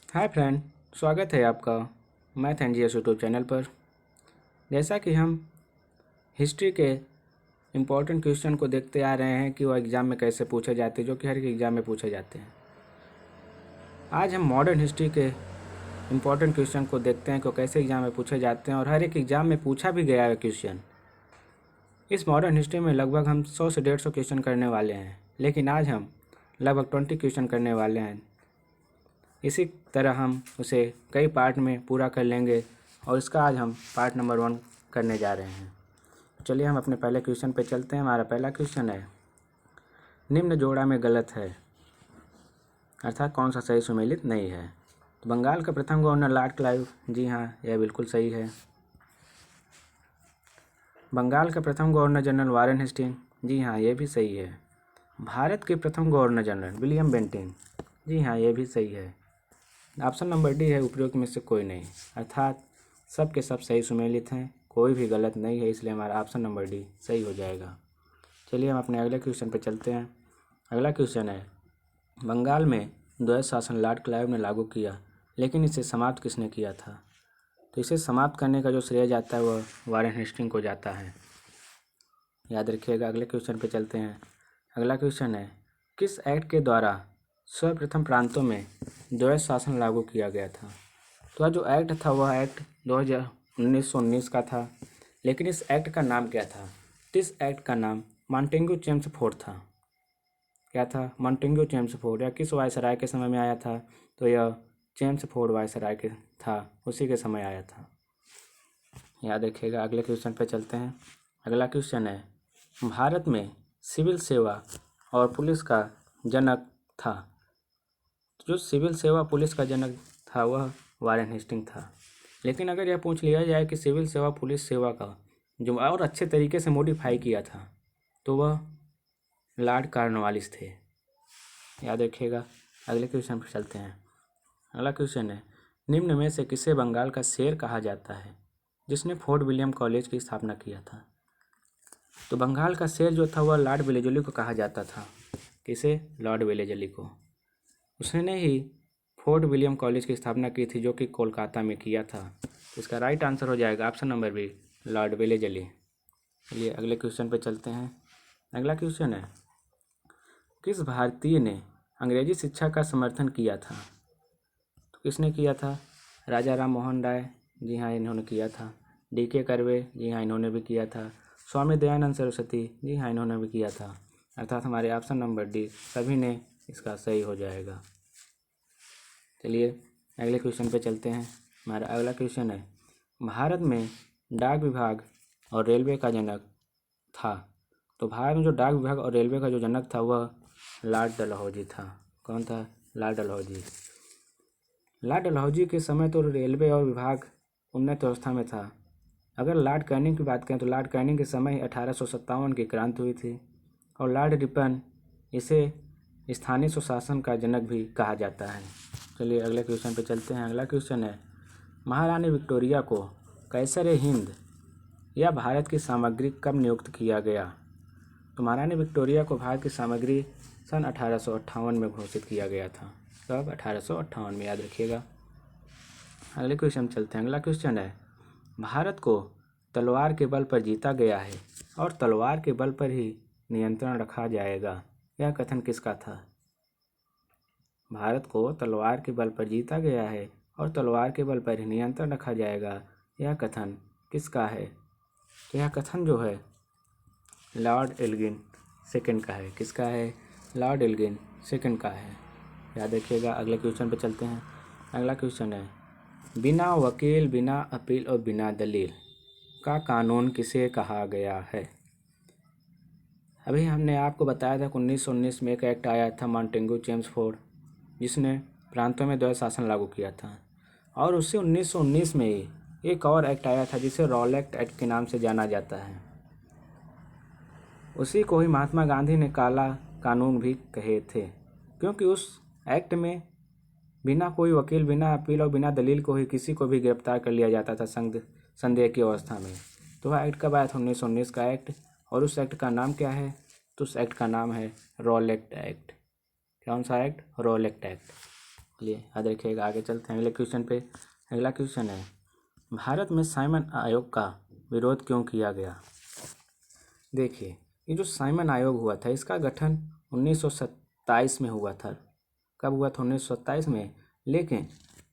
Hi friend, स्वागत है आपका math and GS YouTube channel पर। जैसा कि हम हिस्ट्री के इम्पोर्टेंट क्वेश्चन को देखते आ रहे हैं कि वो एग्ज़ाम में कैसे पूछे जाते हैं, जो कि हर एक एग्ज़ाम में पूछे जाते हैं। आज हम मॉडर्न हिस्ट्री के इम्पोर्टेंट क्वेश्चन को देखते हैं कि वो कैसे एग्ज़ाम में पूछे जाते हैं और हर एक एग्ज़ाम में पूछा भी गया है क्वेश्चन। इस मॉडर्न हिस्ट्री में लगभग हम 100 से 150 क्वेश्चन करने वाले हैं, लेकिन आज हम लगभग 20 क्वेश्चन करने वाले हैं। इसी तरह हम उसे कई पार्ट में पूरा कर लेंगे और इसका आज हम पार्ट नंबर 1 करने जा रहे हैं। चलिए हम अपने पहले क्वेश्चन पे चलते हैं। हमारा पहला क्वेश्चन है, निम्न जोड़ा में गलत है, अर्थात कौन सा सही सुमेलित नहीं है। तो बंगाल का प्रथम गवर्नर लॉर्ड क्लाइव, जी हाँ, यह बिल्कुल सही है। बंगाल का प्रथम गवर्नर जनरल वारेन हेस्टिंग, जी हाँ, यह भी सही है। भारत के प्रथम गवर्नर जनरल विलियम बेंटिंग, जी हाँ, यह भी सही है। ऑप्शन नंबर डी है, उपरोक्त में से कोई नहीं, अर्थात सब के सब सही सुमेलित हैं, कोई भी गलत नहीं है, इसलिए हमारा ऑप्शन नंबर डी सही हो जाएगा। चलिए हम अपने अगले क्वेश्चन पर चलते हैं। अगला क्वेश्चन है, बंगाल में द्वैध शासन लॉर्ड क्लाइव ने लागू किया, लेकिन इसे समाप्त किसने किया था। तो इसे समाप्त करने का जो श्रेय जाता है वह वारेन हेस्टिंग को जाता है, याद रखिएगा। अगले क्वेश्चन पे चलते हैं। अगला क्वेश्चन है, किस एक्ट के द्वारा सर्वप्रथम प्रांतों में द्वैध शासन लागू किया गया था। तो जो एक्ट था वह एक्ट 1919 का था, लेकिन इस एक्ट का नाम क्या था। तो इस एक्ट का नाम मॉन्टेग्यू चेम्सफोर्ड था। क्या था, मॉन्टेग्यू चेम्सफोर्ड। या किस वायसराय के समय में आया था, तो यह चेम्सफोर्ड वायसराय के था, उसी के समय आया था, याद रखिएगा। अगले क्वेश्चन पे चलते हैं। अगला क्वेश्चन है, भारत में सिविल सेवा और पुलिस का जनक था। जो सिविल सेवा पुलिस का जनक था वह वारेन हेस्टिंग था। लेकिन अगर यह पूछ लिया जाए कि सिविल सेवा पुलिस सेवा का जो और अच्छे तरीके से मॉडिफाई किया था, तो वह लॉर्ड कॉर्नवालिस थे, याद रखिएगा। अगले क्वेश्चन पर चलते हैं। अगला क्वेश्चन है, निम्न में से किसे बंगाल का शेर कहा जाता है, जिसने फोर्ट विलियम कॉलेज की स्थापना किया था। तो बंगाल का शेर जो था वह लॉर्ड वेलेजली को कहा जाता था। किसे, लॉर्ड वेलेजली को। उसने ही फोर्ट विलियम कॉलेज की स्थापना की थी, जो कि कोलकाता में किया था। इसका राइट आंसर हो जाएगा option number B, Lord Wellesley. चलिए अगले क्वेश्चन पे चलते हैं। अगला क्वेश्चन है, किस भारतीय ने अंग्रेजी शिक्षा का समर्थन किया था। तो किसने किया था, राजा राम मोहन राय, जी हाँ, इन्होंने किया था। डी.के. कर्वे, जी हाँ, इन्होंने भी किया था। स्वामी दयानंद सरस्वती, जी हाँ, इन्होंने भी किया था। अर्थात हमारे ऑप्शन नंबर डी सभी ने इसका सही हो जाएगा। चलिए अगले क्वेश्चन पे चलते हैं। हमारा अगला क्वेश्चन है, भारत में डाक विभाग और रेलवे का जनक था। तो भारत में जो डाक विभाग और रेलवे का जो जनक था वह लॉर्ड डलहौजी था। कौन था, लॉर्ड डलहौजी। लॉर्ड डलहौजी के समय तो रेलवे और विभाग उन्नत अवस्था में था। अगर लॉर्ड कैनिंग की बात करें तो लॉर्ड कैनिंग के समय ही 1857 की क्रांति हुई थी, और लॉर्ड रिपन इसे स्थानीय सुशासन का जनक भी कहा जाता है। चलिए अगले क्वेश्चन पे चलते हैं। अगला क्वेश्चन है, महारानी विक्टोरिया को कैसर हिंद या भारत की सामग्री कब नियुक्त किया गया। तो महारानी विक्टोरिया को भारत की सामग्री सन 1858 में घोषित किया गया था। कब, 1858 में, याद रखिएगा। अगले क्वेश्चन चलते हैं। अगला क्वेश्चन है, भारत को तलवार के बल पर जीता गया है और तलवार के बल पर ही नियंत्रण रखा जाएगा, यह कथन किसका था। भारत को तलवार के बल पर जीता गया है और तलवार के बल पर ही नियंत्रण रखा जाएगा, यह कथन किसका है। तो यह कथन जो है लॉर्ड एल्गिन सेकंड का है। किसका है, लॉर्ड एल्गिन सेकंड का है, याद रखिएगा। अगले क्वेश्चन पर चलते हैं। अगला क्वेश्चन है, बिना वकील, बिना अपील और बिना दलील का कानून किसे कहा गया है। अभी हमने आपको बताया था कि 1919 में एक एक्ट आया था मॉन्टेग्यू चेम्सफोर्ड, जिसने प्रांतों में द्वैध शासन लागू किया था। और उससे 1919 में ही एक और एक्ट आया था जिसे रॉलेट एक्ट के नाम से जाना जाता है। उसी को ही महात्मा गांधी ने काला कानून भी कहे थे, क्योंकि उस एक्ट में बिना कोई वकील, बिना अपील और बिना दलील को ही किसी को भी गिरफ्तार कर लिया जाता था संदेह की अवस्था में। तो वह एक्ट कब आया था, 1919 का एक्ट। और उस एक्ट का नाम क्या है, तो उस एक्ट का नाम है रॉलेट एक्ट। कौन सा एक्ट, रॉलेट एक्ट। चलिए याद रखिएगा। आगे चलते हैं अगले क्वेश्चन पे। अगला क्वेश्चन है, भारत में साइमन आयोग का विरोध क्यों किया गया? देखिए, ये जो साइमन आयोग हुआ था इसका गठन 1927 में हुआ था। कब हुआ था? 1927 में। लेकिन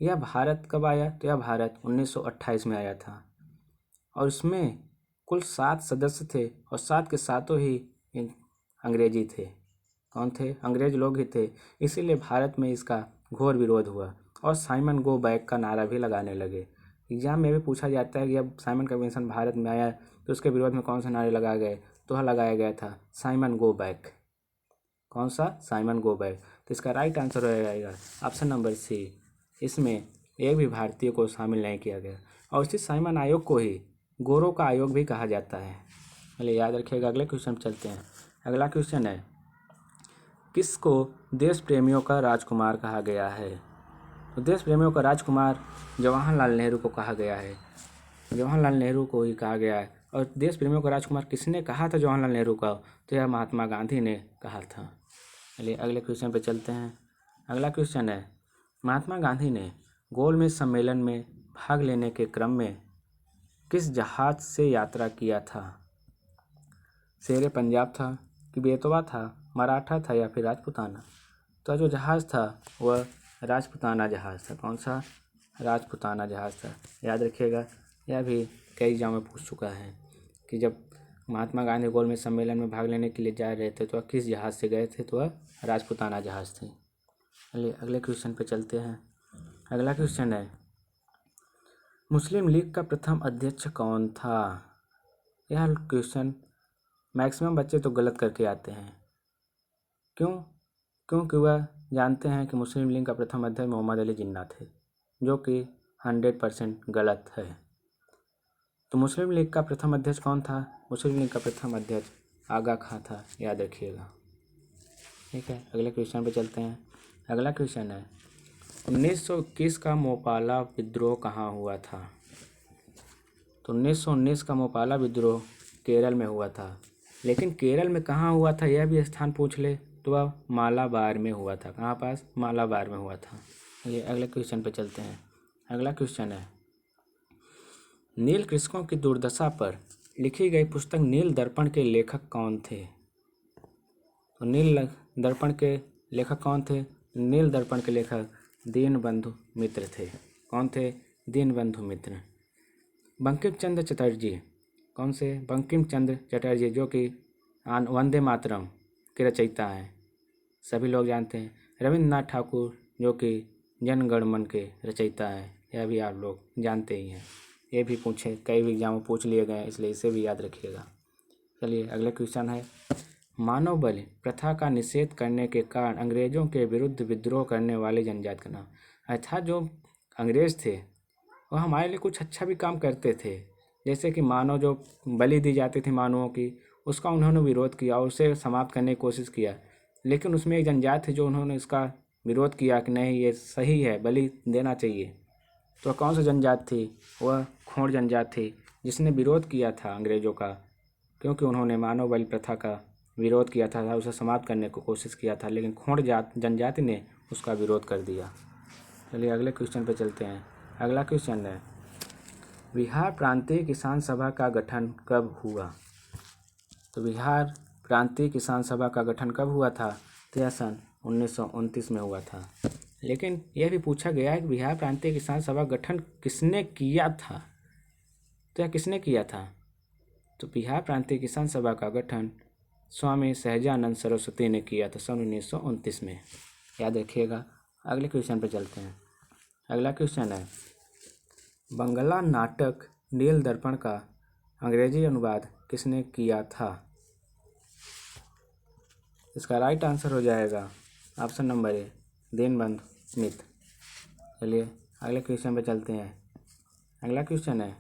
यह भारत कब आया? तो यह भारत 1928 में आया था और इसमें कुल 7 सदस्य थे और 7 के सातों ही अंग्रेजी थे। कौन थे? अंग्रेज लोग ही थे। इसीलिए भारत में इसका घोर विरोध हुआ और साइमन गो बैक का नारा भी लगाने लगे। एग्जाम में भी पूछा जाता है कि जब साइमन कन्वेंशन भारत में आया तो उसके विरोध में कौन से नारे लगाए गए? तो वह लगाया गया था साइमन गो बैक। कौन सा? Simon go back. तो इसका राइट आंसर हो जाएगा ऑप्शन नंबर सी। इसमें एक भी भारतीय को शामिल नहीं किया गया और इसी साइमन आयोग को ही गोरों का आयोग भी कहा जाता है। चलिए याद रखिएगा। अगले क्वेश्चन चलते हैं। अगला क्वेश्चन है, किसको देश प्रेमियों का राजकुमार कहा गया है? तो देश प्रेमियों का राजकुमार जवाहरलाल नेहरू को कहा गया है। जवाहरलाल नेहरू को ही कहा गया है। और देश प्रेमियों का राजकुमार किसने कहा था जवाहरलाल नेहरू का? तो यह महात्मा गांधी ने कहा था। चलिए अगले क्वेश्चन पे चलते हैं। अगला क्वेश्चन है, महात्मा गांधी ने गोलमेज सम्मेलन में भाग लेने के क्रम में किस जहाज से यात्रा किया था? शेर पंजाब था कि बेतवा था, मराठा था या फिर राजपूताना? तो जो जहाज़ था वह राजपूताना जहाज़ था। कौन सा? राजपूताना जहाज़ था। याद रखिएगा, यह भी कई एग्जाम में पूछ चुका है कि जब महात्मा गांधी गोलमेज सम्मेलन में भाग लेने के लिए जा रहे थे तो वह किस जहाज़ से गए थे? तो वह राजपूताना जहाज़ थे। चलिए अगले क्वेश्चन पे चलते हैं। अगला क्वेश्चन है, मुस्लिम लीग का प्रथम अध्यक्ष कौन था? यह क्वेश्चन मैक्सिमम बच्चे तो गलत करके आते हैं। क्यों? क्योंकि वह जानते हैं कि मुस्लिम लीग का प्रथम अध्यक्ष मोहम्मद अली जिन्ना थे, जो कि 100% गलत है। तो मुस्लिम लीग का प्रथम अध्यक्ष कौन था? मुस्लिम लीग का प्रथम अध्यक्ष आगा खां था। याद रखिएगा। ठीक है, अगले क्वेश्चन पे चलते हैं। अगला क्वेश्चन है, 1921 का मोपाला विद्रोह कहाँ हुआ था? तो 1919 का मोपाला विद्रोह केरल में हुआ था। लेकिन केरल में कहाँ हुआ था यह भी स्थान पूछ ले तो वह मालाबार में हुआ था। कहाँ पास? मालाबार में हुआ था। चलिए अगले क्वेश्चन पे चलते हैं। अगला क्वेश्चन है, नील कृषकों की दुर्दशा पर लिखी गई पुस्तक नील दर्पण के लेखक कौन थे? तो नील दर्पण के लेखक कौन थे? नील दर्पण के लेखक दीनबंधु मित्र थे। कौन थे? दीनबंधु मित्र। बंकिम चंद्र चटर्जी, कौन से? बंकिम चंद्र चटर्जी, जो कि वंदे मातरम के रचयिता हैं, सभी लोग जानते हैं। रविंद्रनाथ ठाकुर, जो कि जन गण मन के रचयिता हैं, यह भी आप लोग जानते ही हैं। ये भी पूछे, कई भी एग्जाम में पूछ लिए गए हैं, इसलिए इसे भी याद रखिएगा। चलिए अगले क्वेश्चन है, मानव बलि प्रथा का निषेध करने के कारण अंग्रेजों के विरुद्ध विद्रोह करने वाले जनजाति का नाम। अर्थात जो अंग्रेज थे वह हमारे लिए कुछ अच्छा भी काम करते थे। जैसे कि मानव जो बलि दी जाती थी मानवों की, उसका उन्होंने विरोध किया और उसे समाप्त करने की कोशिश किया। लेकिन उसमें एक जनजाति थी जो उन्होंने इसका विरोध किया कि नहीं, ये सही है, बलि देना चाहिए। तो कौन सा जनजाति थी? वह खोंड जनजाति थी, जिसने विरोध किया था अंग्रेजों का, क्योंकि उन्होंने मानव बलि प्रथा का विरोध किया था, उसे समाप्त करने की कोशिश किया था, लेकिन खोंड जनजाति ने उसका विरोध कर दिया। चलिए अगले क्वेश्चन पे चलते हैं। अगला क्वेश्चन है, बिहार प्रांतीय किसान सभा का गठन कब हुआ? तो बिहार प्रांतीय किसान सभा का गठन कब हुआ था? तो यह सन 1929 में हुआ था। लेकिन यह भी पूछा गया है कि बिहार प्रांतीय किसान सभा गठन किसने किया था? तो यह किसने किया था? तो बिहार प्रांतीय किसान सभा का गठन स्वामी सहजानंद सरस्वती ने किया था सन 1929 में। याद रखिएगा। अगले क्वेश्चन पे चलते हैं। अगला क्वेश्चन है, बंगला नाटक नील दर्पण का अंग्रेजी अनुवाद किसने किया था? इसका राइट आंसर हो जाएगा ऑप्शन नंबर ए, दीनबंधु मित्र। चलिए अगले क्वेश्चन पे चलते हैं। अगला क्वेश्चन है,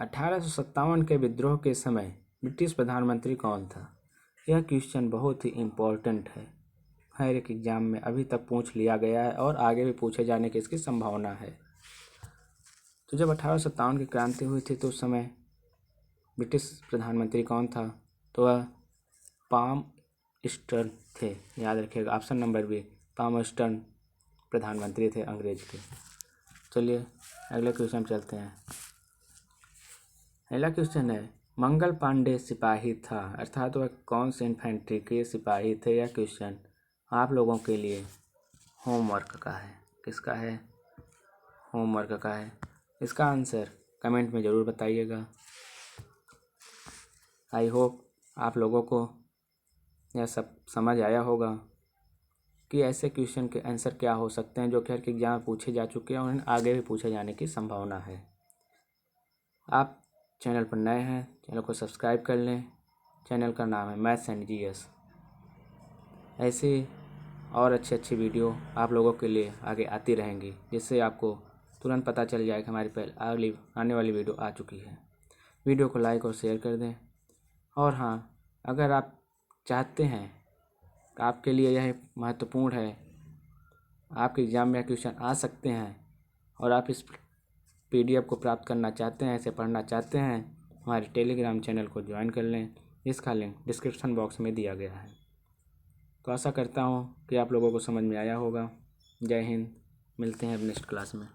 1857 के विद्रोह के समय ब्रिटिश प्रधानमंत्री कौन था? यह क्वेश्चन बहुत ही इम्पोर्टेंट है, हर एक एग्जाम में अभी तक पूछ लिया गया है और आगे भी पूछे जाने की इसकी संभावना है। तो जब 1857 की क्रांति हुई थी तो उस समय ब्रिटिश प्रधानमंत्री कौन था? तो वह पाम स्टर्न थे। याद रखिएगा, option number B, Palmerston प्रधानमंत्री थे अंग्रेज के। चलिए अगले क्वेश्चन चलते हैं। अगला क्वेश्चन है, मंगल पांडे सिपाही था, अर्थात वह कौन से इन्फेंट्री के सिपाही थे। यह क्वेश्चन आप लोगों के लिए होमवर्क का है। किसका है? होमवर्क का है। इसका आंसर कमेंट में ज़रूर बताइएगा। आई होप आप लोगों को यह सब समझ आया होगा कि ऐसे क्वेश्चन के आंसर क्या हो सकते हैं जो कि हर के एग्जाम में पूछे जा चुके हैं और आगे भी पूछे जाने की संभावना है। आप चैनल पर नए हैं, चैनल को सब्सक्राइब कर लें। चैनल का नाम है मैथ्स एंड जीएस। ऐसे और अच्छी वीडियो आप लोगों के लिए आगे आती रहेंगी, जिससे आपको तुरंत पता चल जाए कि हमारी अगली आने वाली वीडियो आ चुकी है। वीडियो को लाइक और शेयर कर दें। और हाँ, अगर आप चाहते हैं, आपके लिए यह महत्वपूर्ण है, आपके एग्ज़ाम में क्वेश्चन आ सकते हैं और आप इस PDF को प्राप्त करना चाहते हैं, इसे पढ़ना चाहते हैं, हमारे टेलीग्राम चैनल को ज्वाइन कर लें। इसका लिंक डिस्क्रिप्शन बॉक्स में दिया गया है। तो आशा करता हूँ कि आप लोगों को समझ में आया होगा। जय हिंद, मिलते हैं अब नेक्स्ट क्लास में।